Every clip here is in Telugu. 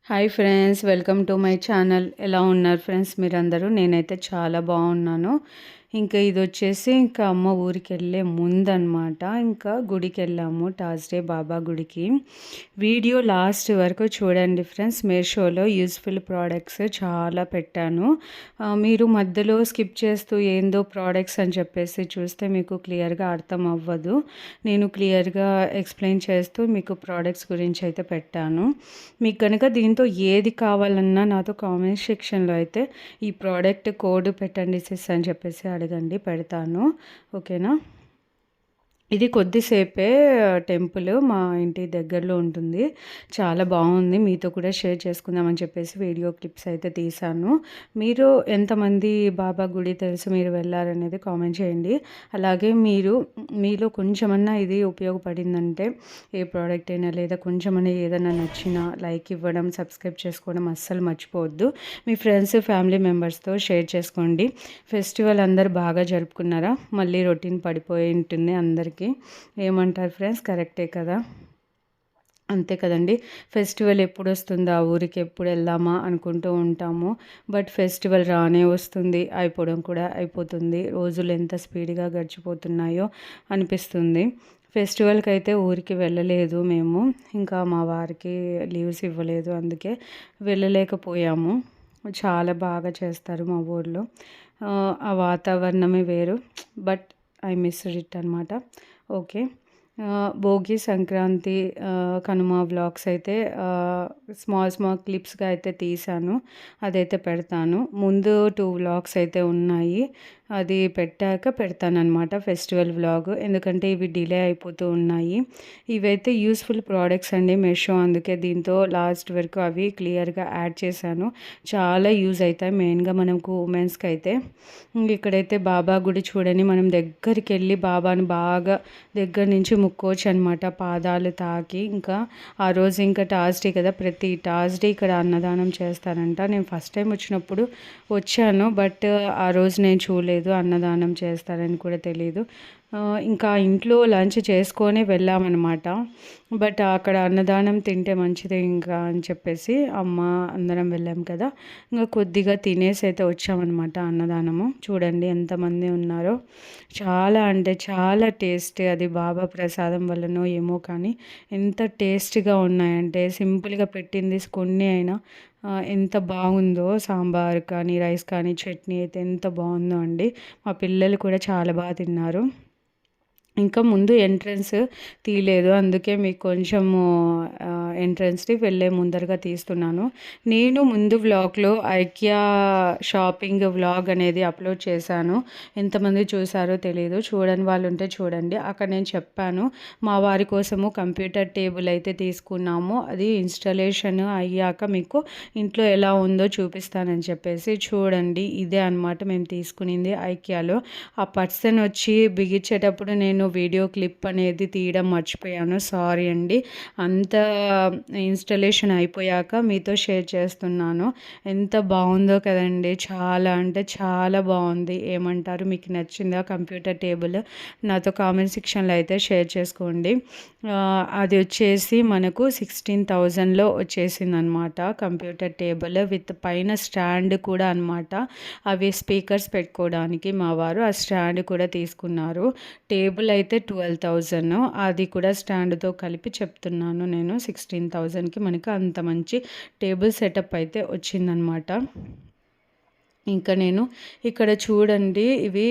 Hi friends, welcome to my channel. ఎలా ఉన్నారు ఫ్రెండ్స్ మీరందరూ? నేనైతే చాలా బాగున్నాను. ఇంకా ఇది వచ్చేసి ఇంకా అమ్మ ఊరికి వెళ్ళే ముందనమాట. ఇంకా గుడికి వెళ్ళాము, థర్స్డే బాబా గుడికి. వీడియో లాస్ట్ వరకు చూడండి ఫ్రెండ్స్. మీషోలో యూస్ఫుల్ ప్రోడక్ట్స్ చాలా పెట్టాను. మీరు మధ్యలో స్కిప్ చేస్తూ ఏందో ప్రోడక్ట్స్ అని చెప్పేసి చూస్తే మీకు క్లియర్గా అర్థం అవ్వదు. నేను క్లియర్గా ఎక్స్ప్లెయిన్ చేస్తూ మీకు ప్రోడక్ట్స్ గురించి అయితే పెట్టాను. మీకు కనుక దీంతో ఏది కావాలన్నా నాతో కామెంట్ సెక్షన్లో అయితే ఈ ప్రోడక్ట్ కోడ్ పెట్టండి సిస్ అని చెప్పేసి అడగండి, పెడతాను. ఓకేనా? ఇది కొద్దిసేపే టెంపుల్ మా ఇంటి దగ్గరలో ఉంటుంది. చాలా బాగుంది. మీతో కూడా షేర్ చేసుకుందామని చెప్పేసి వీడియో క్లిప్స్ అయితే తీశాను. మీరు ఎంతమంది బాబా గుడి తెలుసు, మీరు వెళ్ళారనేది కామెంట్ చేయండి. అలాగే మీలో కొంచెమన్నా ఇది ఉపయోగపడిందంటే, ఏ ప్రోడక్ట్ అయినా లేదా కొంచెమన్నా ఏదైనా నచ్చినా లైక్ ఇవ్వడం, సబ్స్క్రైబ్ చేసుకోవడం అస్సలు మర్చిపోవద్దు. మీ ఫ్రెండ్స్ ఫ్యామిలీ మెంబర్స్తో షేర్ చేసుకోండి. ఫెస్టివల్ అందరు బాగా జరుపుకున్నారా? మళ్ళీ రొటీన్ పడిపోయి ఉంటుంది అందరికీ. ఏమంటారు ఫ్రెండ్స్? కరెక్టే కదా? అంతే కదండి. ఫెస్టివల్ ఎప్పుడు వస్తుందా, ఊరికి ఎప్పుడు వెళ్దామా అనుకుంటూ ఉంటాము. బట్ ఫెస్టివల్ రానే వస్తుంది, అయిపోవడం కూడా అయిపోతుంది. రోజులు ఎంత స్పీడ్గా గడిచిపోతున్నాయో అనిపిస్తుంది. ఫెస్టివల్కి అయితే ఊరికి వెళ్ళలేదు మేము. ఇంకా మా వారికి లీవ్స్ ఇవ్వలేదు, అందుకే వెళ్ళలేకపోయాము. చాలా బాగా చేస్తారు మా ఊర్లో. ఆ వాతావరణమే వేరు. బట్ ఐ మిస్ ఇట్ అనమాట. ఓకే. భోగి, సంక్రాంతి, కనుమ వ్లాగ్స్ అయితే స్మాల్ క్లిప్స్గా అయితే తీసాను. అదైతే పెడతాను. ముందు 2 వ్లాగ్స్ అయితే ఉన్నాయి, అది పెట్టాక పెడతానమాట ఫెస్టివల్ వ్లాగ్. ఎందుకంటే ఇవి డిలే అయిపోతూ ఉన్నాయి. ఇవైతే యూస్ఫుల్ ప్రోడక్ట్స్ అండి మీషో, అందుకే దీంతో లాస్ట్ వరకు అవి క్లియర్గా యాడ్ చేశాను. చాలా యూజ్ అవుతాయి, మెయిన్గా మనకు ఉమెన్స్కి అయితే. ఇక్కడైతే బాబా గుడి చూడని, మనం దగ్గరికి వెళ్ళి బాబాని బాగా దగ్గర నుంచి ముక్కోవచ్చు అనమాట, పాదాలు తాకి. ఇంకా ఆ రోజు ఇంకా థర్స్డే కదా, ప్రతి థర్స్డే ఇక్కడ అన్నదానం చేస్తారంట. నేను ఫస్ట్ టైం వచ్చినప్పుడు వచ్చాను, బట్ ఆ రోజు నేను చూడలేదు, అన్నదానం చేస్తారని కూడా తెలీదు. ఇంకా ఇంట్లో లంచ్ చేసుకొని వెళ్ళామన్నమాట. బట్ అక్కడ అన్నదానం తింటే మంచిది ఇంకా అని చెప్పేసి అమ్మ అందరం వెళ్ళాం కదా, ఇంకా కొద్దిగా తినేసి అయితే వచ్చామన్నమాట. అన్నదానము చూడండి ఎంతమంది ఉన్నారో. చాలా అంటే చాలా టేస్ట్, అది బాబా ప్రసాదం వల్లనో ఏమో కానీ ఎంత టేస్ట్గా ఉన్నాయంటే, సింపుల్గా పెట్టింది కొన్ని అయినా ఎంత బాగుందో. సాంబార్ కానీ, రైస్ కానీ, చట్నీ అయితే ఎంత బాగుందో అండి. మా పిల్లలు కూడా చాలా బాగా తిన్నారు. ఇంకా ముందు ఎంట్రన్స్ తీయలేదు, అందుకే మీకు కొంచెము ఎంట్రన్స్కి వెళ్ళే ముందరగా తీస్తున్నాను. నేను ముందు వ్లాగ్లో ఐకియా షాపింగ్ వ్లాగ్ అనేది అప్లోడ్ చేశాను. ఎంతమంది చూసారో తెలియదు, చూడని వాళ్ళు ఉంటే చూడండి. అక్కడ నేను చెప్పాను, మా వారి కోసము కంప్యూటర్ టేబుల్ అయితే తీసుకున్నాము, అది ఇన్స్టాలేషన్ అయ్యాక మీకు ఇంట్లో ఎలా ఉందో చూపిస్తానని చెప్పేసి. చూడండి, ఇదే అనమాట మేము తీసుకునింది ఐకియాలో. ఆ పర్సన్ వచ్చి బిగించేటప్పుడు నేను వీడియో క్లిప్ అనేది తీయడం మర్చిపోయాను, సారీ అండి. అంత ఇన్స్టలేషన్ అయిపోయాక మీతో షేర్ చేస్తున్నాను. ఎంత బాగుందో కదండి, చాలా అంటే చాలా బాగుంది. ఏమంటారు, మీకు నచ్చిందా కంప్యూటర్ టేబుల్? నాతో కామెంట్ సెక్షన్లో అయితే షేర్ చేసుకోండి. అది వచ్చేసి మనకు 16,000లో వచ్చేసింది అనమాట కంప్యూటర్ టేబుల్, విత్ పైన స్టాండ్ కూడా అనమాట. అవి స్పీకర్స్ పెట్టుకోవడానికి మా వారు ఆ స్టాండ్ కూడా తీసుకున్నారు. టేబుల్ అయితే 12,000, అది కూడా స్టాండ్తో కలిపి చెప్తున్నాను నేను. 16,000కి మనకు అంత మంచి టేబుల్ సెటప్ అయితే వచ్చిందనమాట. ఇంకా నేను ఇక్కడ చూడండి, ఇవి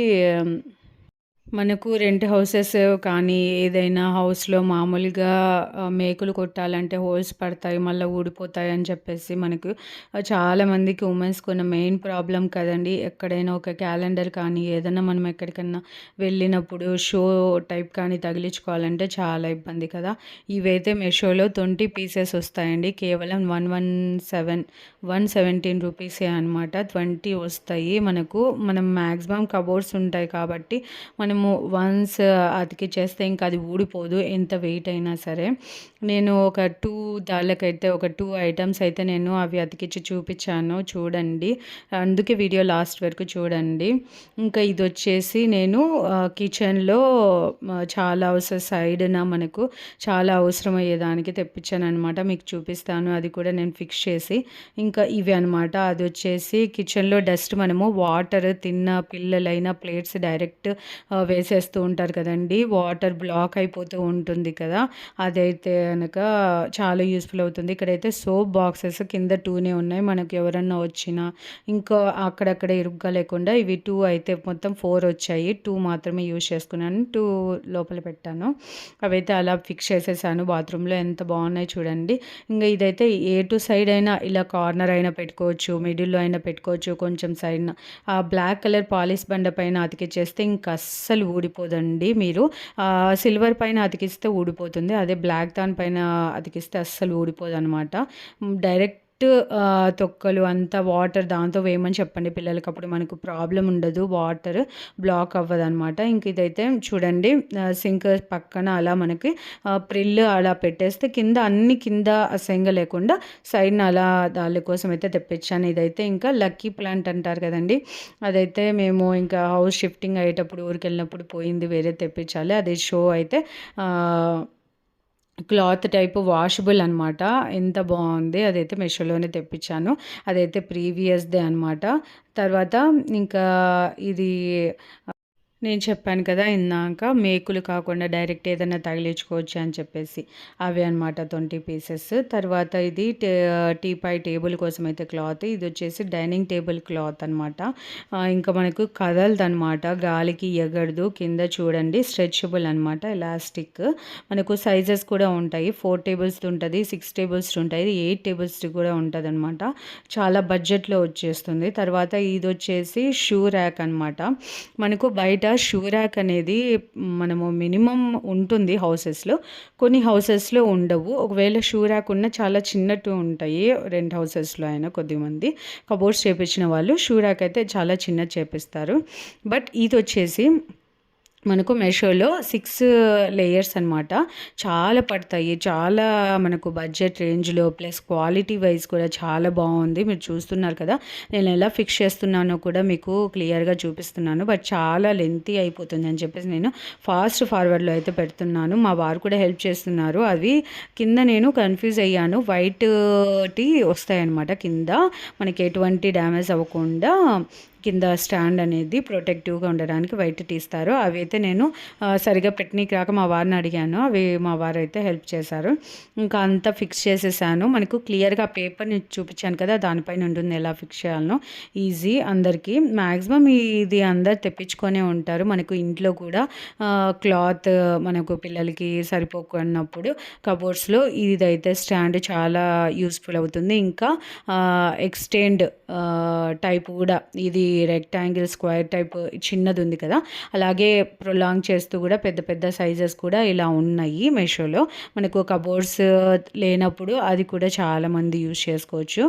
మనకు రెంట్ హౌసెస్ కానీ, ఏదైనా హౌస్లో మామూలుగా మేకులు కొట్టాలంటే హోల్స్ పడతాయి, మళ్ళీ ఊడిపోతాయి అని చెప్పేసి మనకు చాలామందికి ఉమెన్స్కి ఉన్న మెయిన్ ప్రాబ్లం కదండి. ఎక్కడైనా ఒక క్యాలెండర్ కానీ, ఏదైనా మనం ఎక్కడికన్నా వెళ్ళినప్పుడు షో టైప్ కానీ తగిలించుకోవాలంటే చాలా ఇబ్బంది కదా. ఇవైతే మీషోలో 20 పీసెస్ వస్తాయండి, కేవలం 117 రూపీసే అనమాట. 20 వస్తాయి మనకు. మనం మ్యాక్సిమం కబోర్డ్స్ ఉంటాయి కాబట్టి మనం మనము వన్స్ అతికిచ్చేస్తే ఇంకా అది ఊడిపోదు ఎంత వెయిట్ అయినా సరే. నేను ఒక 2 దాళ్ళకైతే ఒక 2 ఐటెమ్స్ అయితే నేను అవి అతికిచ్చి చూపించాను చూడండి. అందుకే వీడియో లాస్ట్ వరకు చూడండి. ఇంకా ఇదొచ్చేసి నేను కిచెన్‌లో చాలా సైడ్‌న మనకు చాలా అవసరమయ్యేదానికి తెప్పించాననమాట. మీకు చూపిస్తాను అది కూడా నేను ఫిక్స్ చేసి. ఇంకా ఇవి అనమాట. అదొచ్చేసి కిచెన్‌లో డస్ట్ మనము వాటర్ తిన్న పిల్లలైనా ప్లేట్స్ డైరెక్ట్ వేసేస్తూ ఉంటారు కదండీ! వాటర్ బ్లాక్ అయిపోతూ ఉంటుంది కదా! అదైతే గనక చాలా యూజ్‌ఫుల్ అవుతుంది. ఇక్కడైతే సోప్ బాక్సెస్ కింద 2నే ఉన్నాయి. మనకు ఎవరన్నా వచ్చినా ఇంకా అక్కడక్కడ ఇరుగ్గా లేకుండా ఇవి 2 అయితే మొత్తం 4 వచ్చాయి. 2 మాత్రమే యూజ్ చేసుకున్నాను. 2 లోపల పెట్టాను. అవైతే అలా ఫిక్స్ చేసేసాను బాత్రూమ్‌లో. ఎంత బాగున్నాయి చూడండి. ఇంగా ఇదైతే ఏ టు సైడ్ అయినా ఇలా కార్నర్ అయినా పెట్టుకోవచ్చు. మిడిల్‌లో అయినా పెట్టుకోవచ్చు. కొంచెం సైడ్‌న ఆ బ్లాక్ కలర్ పాలిష్ బండ పైన అతికిచ్చేస్తే ఇంక అస్సలు ఊడిపోదండి. మీరు సిల్వర్ పైన అతికిస్తే ఊడిపోతుంది. అదే బ్లాక్ దానిపైన అతికిస్తే అస్సలు ఊడిపోదనమాట. డైరెక్ట్ తొక్కలు అంతా వాటర్ దాంతో వేయమని చెప్పండి పిల్లలకి. అప్పుడు మనకు ప్రాబ్లమ్ ఉండదు. వాటర్ బ్లాక్ అవ్వదనమాట. ఇంక ఇదైతే చూడండి సింక్ పక్కన అలా మనకి ప్రిల్ అలా పెట్టేస్తే కింద అన్ని కింద అసహ్యంగా లేకుండా సైడ్న అలా దాని కోసం అయితే తెప్పించాను. ఇదైతే ఇంకా లక్కీ ప్లాంట్ అంటారు కదండి, అదైతే మేము ఇంకా హౌస్ షిఫ్టింగ్ అయ్యేటప్పుడు ఊరికి వెళ్ళినప్పుడు పోయింది, వేరే తెప్పించాలి. అది షో అయితే క్లాత్ టైపు వాషబుల్ అనమాట. ఎంత బాగుంది. అదైతే మీషోలోనే తెప్పించాను. అదైతే ప్రీవియస్‌దే అనమాట. తర్వాత ఇంకా ఇది నేను చెప్పాను కదా ఇందాక, మేకులు కాకుండా డైరెక్ట్ ఏదైనా తగిలించుకోవచ్చు అని చెప్పేసి, అవి అనమాట 20 పీసెస్. తర్వాత ఇది టీపై టేబుల్ కోసం అయితే క్లాత్. ఇది వచ్చేసి డైనింగ్ టేబుల్ క్లాత్ అనమాట. ఇంకా మనకు కదలదనమాట, గాలికి ఎగరదు. కింద చూడండి స్ట్రెచబుల్ అనమాట, ఎలాస్టిక్. మనకు సైజెస్ కూడా ఉంటాయి. 4 టేబుల్స్ ఉంటుంది, 6 టేబుల్స్ ఉంటాయి, 8 టేబుల్స్ కూడా ఉంటుంది అనమాట. చాలా బడ్జెట్లో వచ్చేస్తుంది. తర్వాత ఇది వచ్చేసి షూ ర్యాక్ అనమాట. మనకు బయట షూ ర్యాక్ అనేది మనము మినిమం ఉంటుంది హౌసెస్లో, కొన్ని హౌసెస్లో ఉండవు. ఒకవేళ షూ ర్యాక్ ఉన్న చాలా చిన్నట్టు ఉంటాయి. రెంట్ హౌసెస్లో అయినా కొద్దిమంది కబోర్డ్స్ చేపించిన వాళ్ళు షూ ర్యాక్ అయితే చాలా చిన్నది చేపిస్తారు. బట్ ఇది వచ్చేసి మనకు మెషోలో 6 లేయర్స్ అనమాట. చాలా పడతాయి, చాలా మనకు బడ్జెట్ రేంజ్లో, ప్లస్ క్వాలిటీ వైజ్ కూడా చాలా బాగుంది. మీరు చూస్తున్నారు కదా, నేను ఎలా ఫిక్స్ చేస్తున్నానో కూడా మీకు క్లియర్గా చూపిస్తున్నాను. బట్ చాలా లెంతీ అయిపోతుంది అని చెప్పేసి నేను ఫాస్ట్ ఫార్వర్డ్లో అయితే పెడుతున్నాను. మా వారు కూడా హెల్ప్ చేస్తున్నారు. అవి కింద నేను కన్ఫ్యూజ్ అయ్యాను. వైట్ టీ వస్తాయన్నమాట కింద, మనకి ఎటువంటి డ్యామేజ్ అవ్వకుండా కింద స్టాండ్ అనేది ప్రొటెక్టివ్గా ఉండడానికి వైట్ తీస్తారు. అవి అయితే నేను సరిగా పెట్టనీకి రాక మా వారిని అడిగాను. అవి మా వారు అయితే హెల్ప్ చేశారు. ఇంకా అంతా ఫిక్స్ చేసేసాను. మనకు క్లియర్గా పేపర్ని చూపించాను కదా, దానిపైన ఉంటుంది ఎలా ఫిక్స్ చేయాలనో. ఈజీ అందరికీ. మ్యాక్సిమం ఇది అందరు తెప్పించుకొనే ఉంటారు. మనకు ఇంట్లో కూడా క్లాత్ మనకు పిల్లలకి సరిపోకున్నప్పుడు కబోర్డ్స్లో ఇదైతే స్టాండ్ చాలా యూస్ఫుల్ అవుతుంది. ఇంకా ఎక్స్టెండ్ టైప్ కూడా, ఇది రెక్టాంగిల్ స్క్వేర్ టైప్ చిన్నది ఉంది కదా, అలాగే ప్రొలాంగ్ చేస్తూ కూడా పెద్ద పెద్ద సైజెస్ కూడా ఇలా ఉన్నాయి మీషోలో. మనకు కబోర్డ్స్ లేనప్పుడు అది కూడా చాలామంది యూజ్ చేసుకోవచ్చు.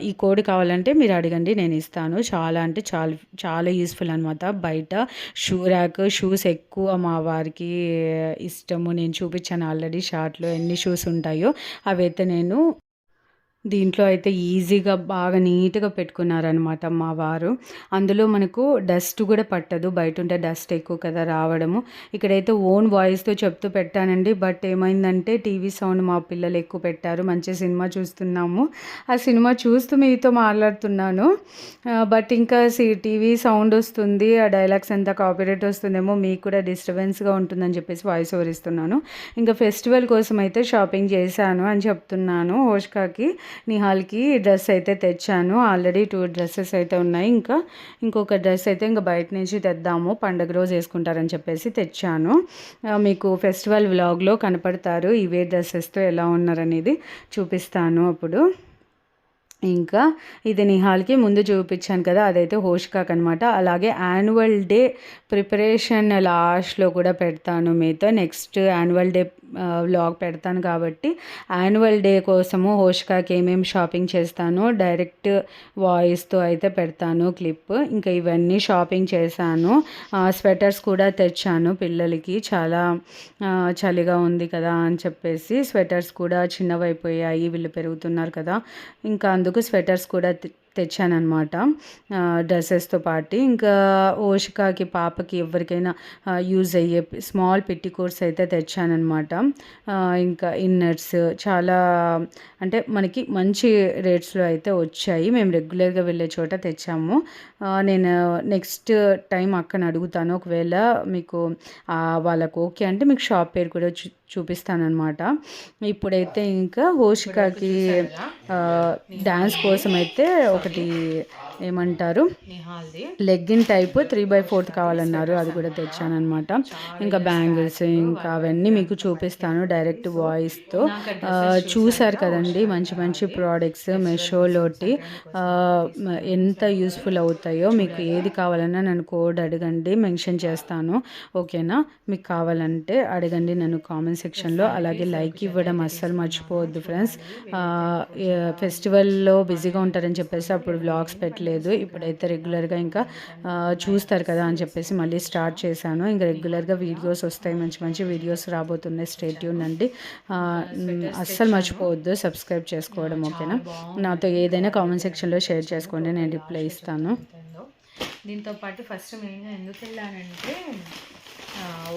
ఈ కోడ్ కావాలంటే మీరు అడగండి, నేను ఇస్తాను. చాలా అంటే చాలా చాలా యూస్ఫుల్ అనమాట. బయట షూ ర్యాక్, షూస్ ఎక్కువ మా వారికి ఇష్టము. నేను చూపించాను ఆల్రెడీ షార్ట్లో ఎన్ని షూస్ ఉంటాయో. అవైతే నేను దీంట్లో అయితే ఈజీగా బాగా నీట్గా పెట్టుకున్నారనమాట మా వారు. అందులో మనకు డస్ట్ కూడా పట్టదు. బయట ఉంటే డస్ట్ ఎక్కువ కదా రావడము. ఇక్కడైతే ఓన్ వాయిస్తో చెప్తూ పెట్టానండి. బట్ ఏమైందంటే టీవీ సౌండ్ మా పిల్లలు ఎక్కువ పెట్టారు. మంచి సినిమా చూస్తున్నాము, ఆ సినిమా చూస్తూ మీతో మాట్లాడుతున్నాను. బట్ ఇంకా టీవీ సౌండ్ వస్తుంది, ఆ డైలాగ్స్ అంతా కాపీరైట్ వస్తుందేమో, మీకు కూడా డిస్టర్బెన్స్గా ఉంటుందని చెప్పేసి వాయిస్ ఓవర్ ఇస్తున్నాను. ఇంకా ఫెస్టివల్ కోసం అయితే షాపింగ్ చేశాను అని చెప్తున్నాను. హోష్కాకి నిహాల్కి డ్రెస్ అయితే తెచ్చాను. ఆల్రెడీ 2 డ్రెస్సెస్ అయితే ఉన్నాయి. ఇంకొక డ్రెస్ అయితే ఇంకా బయట నుంచి తెద్దాము, పండగ రోజు వేసుకుంటారని చెప్పేసి తెచ్చాను. మీకు ఫెస్టివల్ వ్లాగ్లో కనపడతారు ఇవే డ్రెస్సెస్తో ఎలా ఉన్నారనేది చూపిస్తాను అప్పుడు. ఇంకా ఇది నిహాల్కి ముందు చూపించాను కదా, అదైతే హోష్కాక్ అనమాట. అలాగే యాన్యువల్ డే ప్రిపరేషన్ లాస్ట్లో కూడా పెడతాను మీతో. నెక్స్ట్ యాన్యువల్ డే వ్లాగ్ పెడతాను కాబట్టి యాన్యువల్ డే కోసము హోష్కాకి ఏమేమి షాపింగ్ చేస్తానో డైరెక్ట్ వాయిస్తో అయితే పెడతాను క్లిప్. ఇంకా ఇవన్నీ షాపింగ్ చేశాను. స్వెటర్స్ కూడా తెచ్చాను పిల్లలకి, చాలా చలిగా ఉంది కదా అని చెప్పేసి. స్వెటర్స్ కూడా చిన్నవైపోయాయి, వీళ్ళు పెరుగుతున్నారు కదా, ఇంకా అందుకు స్వెటర్స్ కూడా తెచ్చానమాట డ్రెస్సెస్తో పాటు. ఇంకా ఓషికాకి పాపకి ఎవరికైనా యూజ్ అయ్యే స్మాల్ పెట్టికోట్స్ అయితే తెచ్చానమాట. ఇంకా ఇన్నర్స్ చాలా అంటే మనకి మంచి రేట్స్లో అయితే వచ్చాయి. మేము రెగ్యులర్గా వెళ్ళే చోట తెచ్చాము. నేను నెక్స్ట్ టైం అక్కని అడుగుతాను, ఒకవేళ మీకు వాళ్ళకు ఓకే అంటే మీకు షాప్ పేరు కూడా చూపిస్తానమాట. ఇప్పుడైతే ఇంకా హోషికాకి డ్యాన్స్ కోసం అయితే ఒకటి ఏమంటారు లెగ్గిన్ టైప్ 3/4 కావాలన్నారు, అది కూడా తెచ్చానమాట. ఇంకా బ్యాంగిల్స్ ఇంకా అవన్నీ మీకు చూపిస్తాను డైరెక్ట్ వాయిస్తో. చూసారు కదండి మంచి మంచి ప్రోడక్ట్స్ మెషోలోటి ఎంత యూస్ఫుల్ అవుతాయో. మీకు ఏది కావాలన్నా నన్ను కోడ్ అడగండి, మెన్షన్ చేస్తాను, ఓకేనా? మీకు కావాలంటే అడగండి నన్ను కామెంట్ సెక్షన్లో. అలాగే లైక్ ఇవ్వడం అస్సలు మర్చిపోవద్దు ఫ్రెండ్స్. ఫెస్టివల్లో బిజీగా ఉంటారని చెప్పేసి అప్పుడు వ్లాగ్స్ పెట్టలేదు. ఇప్పుడైతే రెగ్యులర్గా ఇంకా చూస్తారు కదా అని చెప్పేసి మళ్ళీ స్టార్ట్ చేశాను. ఇంకా రెగ్యులర్గా వీడియోస్ వస్తాయి, మంచి మంచి వీడియోస్ రాబోతున్నాయి. స్టే ట్యూన్ అండి. అస్సలు మర్చిపోవద్దు సబ్స్క్రైబ్ చేసుకోవడం, ఓకేనా? నాతో ఏదైనా కామెంట్ సెక్షన్లో షేర్ చేసుకోండి, నేను రిప్లై ఇస్తాను. దీంతో పాటు ఫస్ట్ మెయిన్గా ఎందుకు వెళ్ళానంటే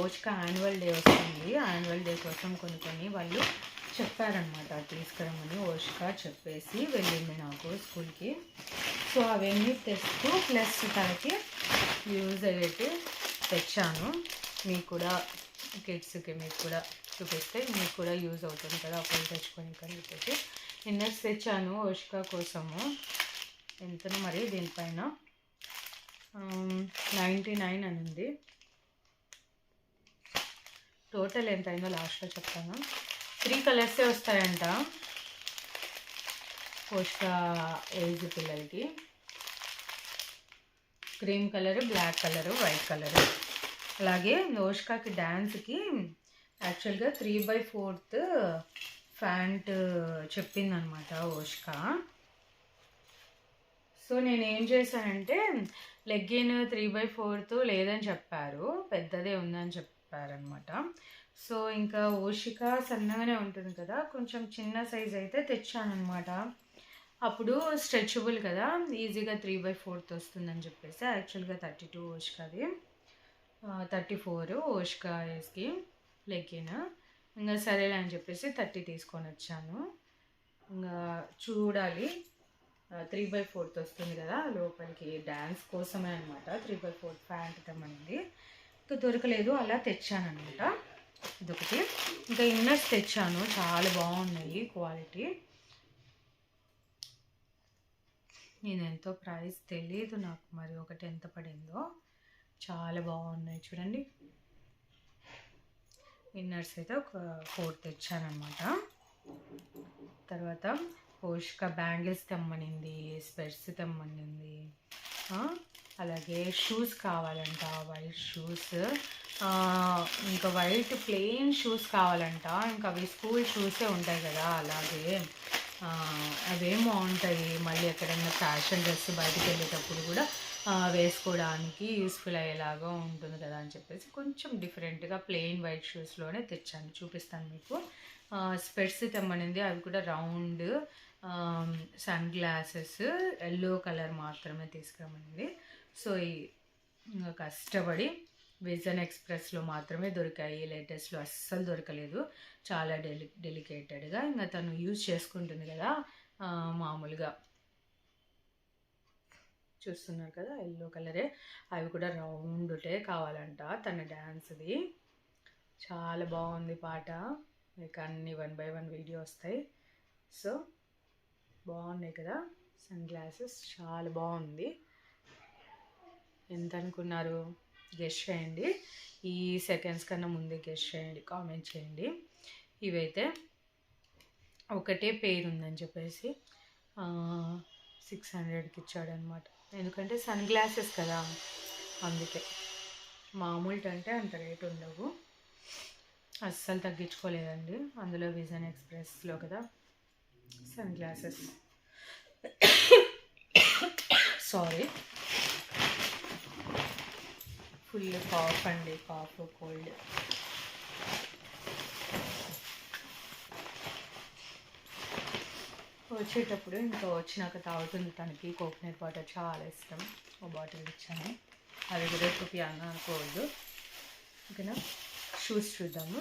ఓష్కా యాన్యువల్ డే వస్తుంది. యాన్యువల్ డే కోసం కొన్ని వాళ్ళు చెప్పారనమాట తీసుకురమ్మని. ఓష్కా చెప్పేసి వెళ్ళింది నాకు స్కూల్కి. సో అవన్నీ తెస్తూ ప్లస్ తనకి యూజ్ అయ్యేటి తెచ్చాను. మీకు కూడా కిడ్స్కి మీకు కూడా చూపిస్తే మీకు కూడా యూజ్ అవుతుంది కదా, అప్పుడు తెచ్చుకొని కలిపి. ఇన్నర్స్ తెచ్చాను ఓష్కా కోసము. ఎంతనో మరి దీనిపైన 99 అని ఉంది. టోటల్ ఎంత అయిందో లాస్ట్లో చెప్తాను. 3 కలర్సే వస్తాయంట ఓష్కా ఏజ్ పిల్లలకి. Cream colour, black colour, white colour. అలాగే ఓష్కాకి డ్యాన్స్కి యాక్చువల్గా 3/4 ప్యాంట్ చెప్పిందనమాట ఓష్కా. సో నేను ఏం చేశానంటే లెగ్గిన్ 3/4 లేదని చెప్పారు, పెద్దదే ఉందని చెప్పారనమాట. సో ఇంకా ఓషిక సన్నగానే ఉంటుంది కదా, కొంచెం చిన్న సైజ్ అయితే తెచ్చానమాట. అప్పుడు స్ట్రెచబుల్ కదా, ఈజీగా 3/4 వస్తుందని చెప్పేసి. యాక్చువల్గా 32 ఓష్కాది, 34 ఓష్కా ఏజ్కి లెగ్గిన్. ఇంకా సరేలే అని చెప్పేసి 30 తీసుకొని వచ్చాను. ఇంకా చూడాలి 3/4 వస్తుంది కదా లోపలికి, డ్యాన్స్ కోసమే అనమాట 3/4 ప్యాంట్ తెమ్మనింది. ఇంకా దొరకలేదు, అలా తెచ్చానమాట. ఇదొకటి. ఇంకా ఇన్నర్స్ తెచ్చాను, చాలా బాగున్నాయి క్వాలిటీ. నేను ఎంతో ప్రైస్ తెలియదు నాకు, మరి ఒకటి ఎంత పడిందో. చాలా బాగున్నాయి చూడండి. ఇన్నర్స్ అయితే ఒక 4 తెచ్చానమాట. తర్వాత ఓష్కా బ్యాంగిల్స్ తెమ్మనింది, స్పెట్స్ తెమ్మనింది. అలాగే షూస్ కావాలంట, వైట్ షూస్. ఇంకా వైట్ ప్లెయిన్ షూస్ కావాలంట. ఇంకా అవి స్కూల్ షూసే ఉంటాయి కదా, అలాగే అవేం బాగుంటాయి, మళ్ళీ ఎక్కడైనా ఫ్యాషన్ డ్రెస్ బయటకు వెళ్ళేటప్పుడు కూడా వేసుకోవడానికి యూస్ఫుల్ అయ్యేలాగా ఉంటుంది కదా అని చెప్పేసి కొంచెం డిఫరెంట్గా ప్లెయిన్ వైట్ షూస్లోనే తెచ్చాను, చూపిస్తాను మీకు. స్పెట్స్ తెమ్మనింది, అవి కూడా round sunglasses yellow colour మాత్రమే తీసుకురమ్మనింది. సో ఇంకా కష్టపడి విజన్ ఎక్స్ప్రెస్లో మాత్రమే దొరికాయి, లేటెస్ట్లో అస్సలు దొరకలేదు. చాలా డెలికేటెడ్గా ఇంకా తను యూజ్ చేసుకుంటుంది కదా, మామూలుగా చూస్తున్నారు కదా ఎల్లో కలరే. అవి కూడా రౌండ్టే కావాలంట తన డ్యాన్స్ది. చాలా బాగుంది పాట, మీకు అన్ని 1 by 1 వీడియో వస్తాయి. సో బాగున్నాయి కదా సన్ గ్లాసెస్, చాలా బాగుంది. ఎంత అనుకున్నారు గెస్ చేయండి, ఈ సెకండ్స్ కన్నా ముందే గెస్ చేయండి, కామెంట్ చేయండి. ఇవైతే ఒకటే పేరు ఉందని చెప్పేసి 600కి ఇచ్చాడనమాట. ఎందుకంటే సన్ గ్లాసెస్ కదా, అందుకే. మామూలు అంటే అంత రేట్ ఉండవు, అస్సలు తగ్గించుకోలేదండి. అందులో విజన్ ఎక్స్ప్రెస్లో కదా sunglasses. Sorry, full cough అండి, కాఫ్ కోల్డ్. వచ్చేటప్పుడు ఇంకా వచ్చినాక తాగుతుంది, తనకి కోకోనట్ వాటర్ చాలా ఇష్టం, ఒక బాటిల్ ఇచ్చాను. అది కూడా చూపియాలని అనుకోవద్దు, ఓకేనా. షూస్ చూద్దాము.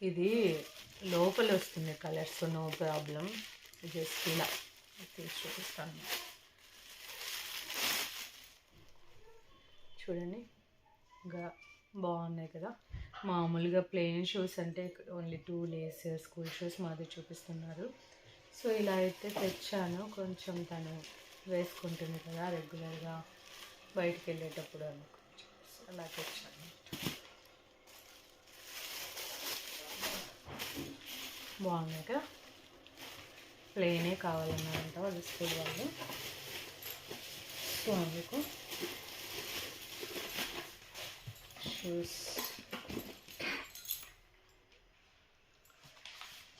ఇది లోపల వస్తుంది కలర్స్, నో ప్రాబ్లం. జస్ట్ ఇలా తీసి చూపిస్తాను చూడండి. ఇంకా బాగున్నాయి కదా. మామూలుగా ప్లెయిన్ షూస్ అంటే ఓన్లీ 2 లేస్ స్కూల్ షూస్ మాది చూపిస్తున్నారు. సో ఇలా అయితే తెచ్చాను, కొంచెం తను వేసుకుంటుంది కదా రెగ్యులర్గా బయటికి వెళ్ళేటప్పుడు అనుకోవచ్చు, అలా తెచ్చాను. బాగున్నాయి కదా, ప్లెయినే కావాలన్నారంట వాళ్ళు స్కూల్ వాళ్ళు. సో అందుకు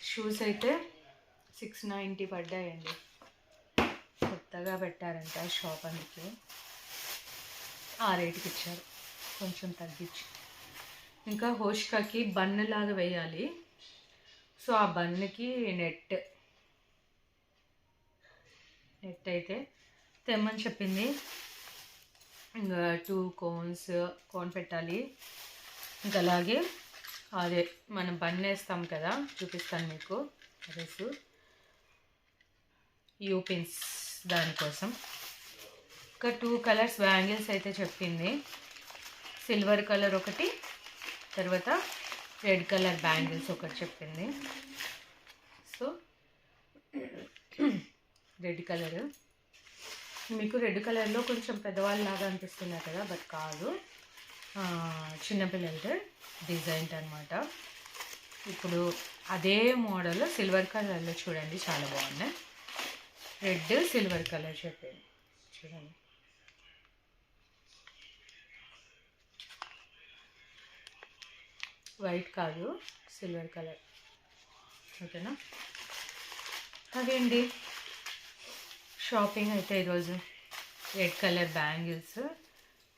షూస్ అయితే 690 పడ్డాయండి. కొత్తగా పెట్టారంట షాప్, అందుకే ఆ రేటుకి ఇచ్చారు, కొంచెం తగ్గించి. ఇంకా హోష్కాకి బన్నులాగా వేయాలి, సో ఆ బన్నుకి నెట్ అయితే తెమ్మని చెప్పింది. ఇంకా 2 కోన్ పెట్టాలి. ఇంకా అలాగే అదే మనం బన్ వేస్తాం కదా, చూపిస్తాను మీకు అదేసు యూ పిన్స్, దానికోసం. ఇంకా 2 కలర్స్ బ్యాంగిల్స్ అయితే చెప్పింది. సిల్వర్ కలర్ ఒకటి, తర్వాత రెడ్ కలర్ బ్యాంగిల్స్ ఒకటి చెప్పింది. సో రెడ్ కలర్ మీకు రెడ్ కలర్లో కొంచెం పెద్దవాళ్ళలాగా అనిపిస్తున్నారు కదా, బట్ కాదు, చిన్నపిల్లలది డిజైన్ అనమాట. ఇప్పుడు అదే మోడల్ సిల్వర్ కలర్లో చూడండి, చాలా బాగున్నాయి. రెడ్ సిల్వర్ కలర్ చెప్పింది చూడండి. వైట్ కాదు, సిల్వర్ కలర్, ఓకేనా. అదేంటి షాపింగ్ అయితే ఈరోజు red colour bangles,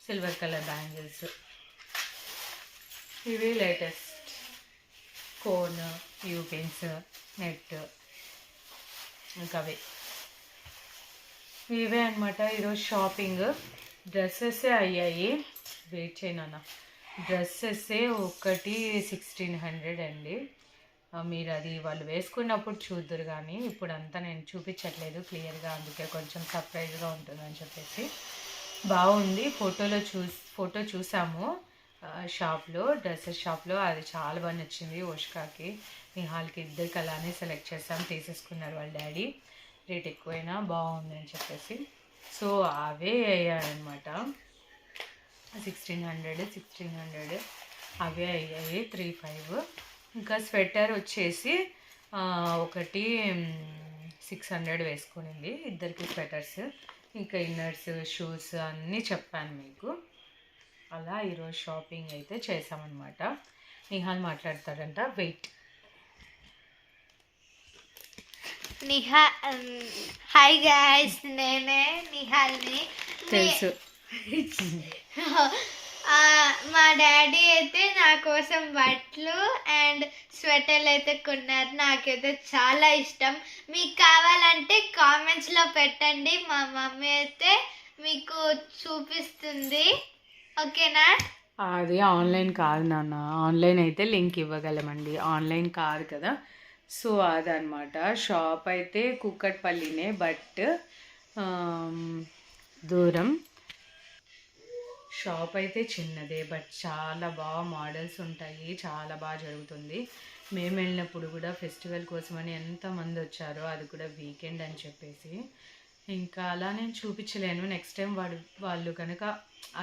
silver colour bangles, ఇవి latest. Cone, U pins, net, ఇంకా ఇవే అనమాట ఈరోజు షాపింగ్. డ్రెస్సెస్సే అయ్యాయి, వెయిట్ చేయనా. డ్రెస్సెస్సే ఒకటి 1600 అండి. మీరు అది వాళ్ళు వేసుకున్నప్పుడు చూద్దరు, కానీ ఇప్పుడు అంతా నేను చూపించట్లేదు క్లియర్గా, అందుకే కొంచెం సర్ప్రైజ్గా ఉంటుందని చెప్పేసి. బాగుంది, ఫోటో చూసాము షాప్లో, డ్రెస్సెస్ షాప్లో. అది చాలా బాగా నచ్చింది ఓష్కాకి, నిహాల్కి, ఇద్దరికి అలానే సెలెక్ట్ చేసాం, తీసేసుకున్నారు వాళ్ళ డాడీ. రేట్ ఎక్కువైనా బాగుంది అని చెప్పేసి. సో అవే అయ్యాయన్నమాట, 1600 అవే అయ్యాయి, 35. ఇంకా స్వెటర్ వచ్చేసి ఒకటి 600 వేసుకునింది, ఇద్దరికి స్వెటర్స్. ఇంకా ఇన్నర్స్, షూస్ అన్నీ చెప్పాను మీకు. అలా ఈరోజు షాపింగ్ అయితే చేసామన్నమాట. నిహాల్ మాట్లాడతాడంట, వెయిట్. హాయ్ గాయ్స్, నేనే నిహాల్ని, తెలుసు. మా డాడీ అయితే నా కోసం బట్టలు అండ్ స్వెటర్లు అయితే కొన్నారు, నాకైతే చాలా ఇష్టం. మీకు కావాలంటే కామెంట్స్లో పెట్టండి, మా మమ్మీ అయితే మీకు చూపిస్తుంది, ఓకేనా. అది ఆన్లైన్ కాదు నాన్న, ఆన్లైన్ అయితే లింక్ ఇవ్వగలమండి, ఆన్లైన్ కాదు కదా. సో అదనమాట. షాప్ అయితే కుక్కట్పల్లినే, బట్ దూరం. షాప్ అయితే చిన్నదే, బట్ చాలా బాగా మోడల్స్ ఉంటాయి, చాలా బాగా జరుగుతుంది. మేము వెళ్ళినప్పుడు కూడా ఫెస్టివల్ కోసమని ఎంతమంది వచ్చారో, అది కూడా వీకెండ్ అని చెప్పేసి. ఇంకా అలా నేను చూపించలేను. నెక్స్ట్ టైం వాళ్ళు కనుక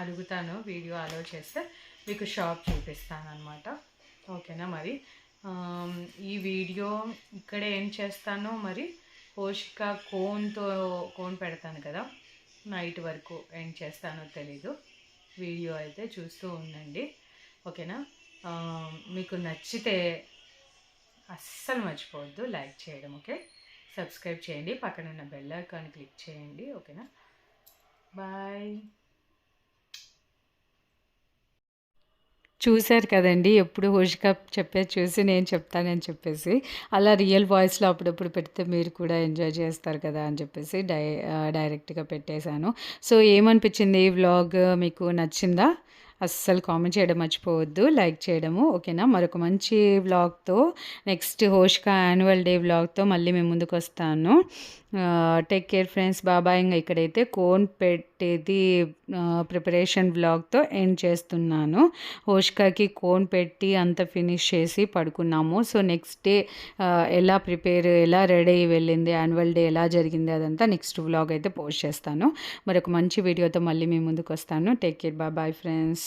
అడుగుతాను, వీడియో అలో చేస్తే మీకు షాప్ చూపిస్తానమాట. ఓకేనా? మరి ఈ వీడియో ఇక్కడే ఏం చేస్తానో మరి పోషిక కోన్ పెడతాను కదా, నైట్ వరకు ఏం చేస్తానో తెలీదు. వీడియో అయితే చూస్తూ ఉండండి. ఓకేనా? మీకు నచ్చితే అస్సలు మర్చిపోవద్దు లైక్ చేయడం. ఓకే, సబ్స్క్రైబ్ చేయండి, పక్కన ఉన్న బెల్ ఐకాన్ క్లిక్ చేయండి. ఓకేనా? బాయ్. చూశారు కదండి, ఎప్పుడు హోషిక చెప్పేది చూసి నేను చెప్తానని చెప్పేసి అలా రియల్ వాయిస్లో అప్పుడప్పుడు పెడితే మీరు కూడా ఎంజాయ్ చేస్తారు కదా అని చెప్పేసి డైరెక్ట్గా పెట్టేశాను. సో ఏమనిపించింది ఈ వ్లాగ్, మీకు నచ్చిందా? అస్సలు కామెంట్ చేయడం మర్చిపోవద్దు, లైక్ చేయడము. ఓకేనా? మరొక మంచి వ్లాగ్తో, నెక్స్ట్ హోషిక యాన్యువల్ డే వ్లాగ్తో మళ్ళీ మేము ముందుకు వస్తాను. టేక్ కేర్ ఫ్రెండ్స్, బాబాయ్. ఇంకా ఇక్కడైతే కోన్ పెట్టేది ప్రిపరేషన్ వ్లాగ్తో ఎండ్ చేస్తున్నాను. హోషికాకి కోన్ పెట్టి అంత ఫినిష్ చేసి పడుకున్నాము. సో నెక్స్ట్ డే ఎలా రెడీ అయ్యి వెళ్ళింది, యాన్యువల్ డే ఎలా జరిగింది అదంతా నెక్స్ట్ వ్లాగ్ అయితే పోస్ట్ చేస్తాను. మరొక మంచి వీడియోతో మళ్ళీ మీ ముందుకు వస్తాను. Take care, bye friends.